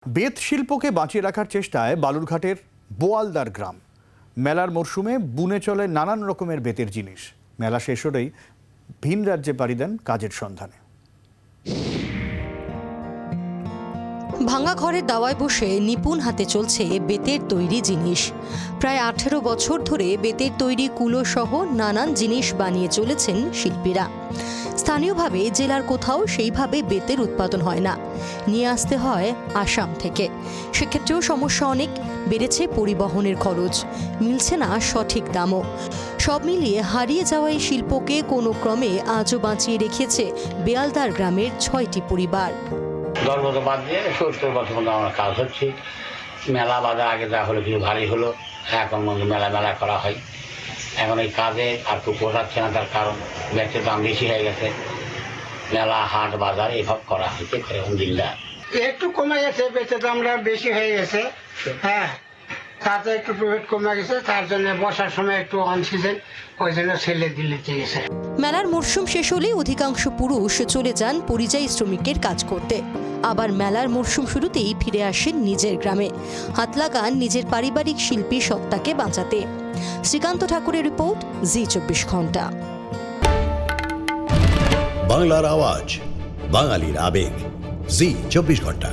বেত শিল্পকে বাঁচিয়ে রাখার চেষ্টায় বালুরঘাটের বোয়ালদার গ্রাম। মেলার মরশুমে বুনে চলে নানান রকমের বেতের জিনিস। মেলা শেষ হলেই ভিন রাজ্যে পাড়ি দেন কাজের সন্ধানে। ভাঙা ঘরের দাওয়ায় বসে নিপুণ হাতে চলছে বেতের তৈরি জিনিস। প্রায় 18 বছর ধরে বেতের তৈরি কুলো সহ নানান জিনিস বানিয়ে চলেছেন শিল্পীরা। স্থানীয়ভাবে জেলার কোথাও সেইভাবে বেতের উৎপাদন হয় না, নিয়ে আসতে হয় আসাম থেকে। সেক্ষেত্রেও সমস্যা অনেক, বেড়েছে পরিবহনের খরচ, মিলছে না সঠিক দামও। সব মিলিয়ে হারিয়ে যাওয়া এই শিল্পকে কোনো ক্রমে আজও বাঁচিয়ে রেখেছে বেয়ালদার গ্রামের 6টি পরিবার। 10 বছর বাদ দিয়ে 70 বছর মতো আমার কাজ হচ্ছে। মেলা বাজার আগে যা হলো কিছু ভারী হলো, এখন মেলা করা হয়। এখন এই কাজে আর খুব পোষাচ্ছে না, তার কারণ বেচের দাম বেশি হয়ে গেছে। মেলা হাট বাজার এইসব করা হচ্ছে দিনদার একটু কমে গেছে, বেচের দামটা বেশি হয়ে গেছে। হ্যাঁ, তাতে একটু প্রফিট কমে গেছে, তার জন্য বর্ষার সময় একটু অন সিজন, ওই জন্য ছেলে দিলে গেছে। মেলার মরশুম শেষ হলেই অধিকাংশ পুরুষ চলে যান পরিযায়ী শ্রমিকের কাজ করতে। আবার মেলার মরশুম শুরুতেই ফিরে আসেন নিজের গ্রামে, হাত লাগান নিজের পারিবারিক শিল্পী সত্তাকে বাঁচাতে। শ্রীকান্ত ঠাকুরের রিপোর্ট, জি 24 ঘন্টা। বাংলার আওয়াজ, বাঙালির আবেগ, জি 24 ঘন্টা।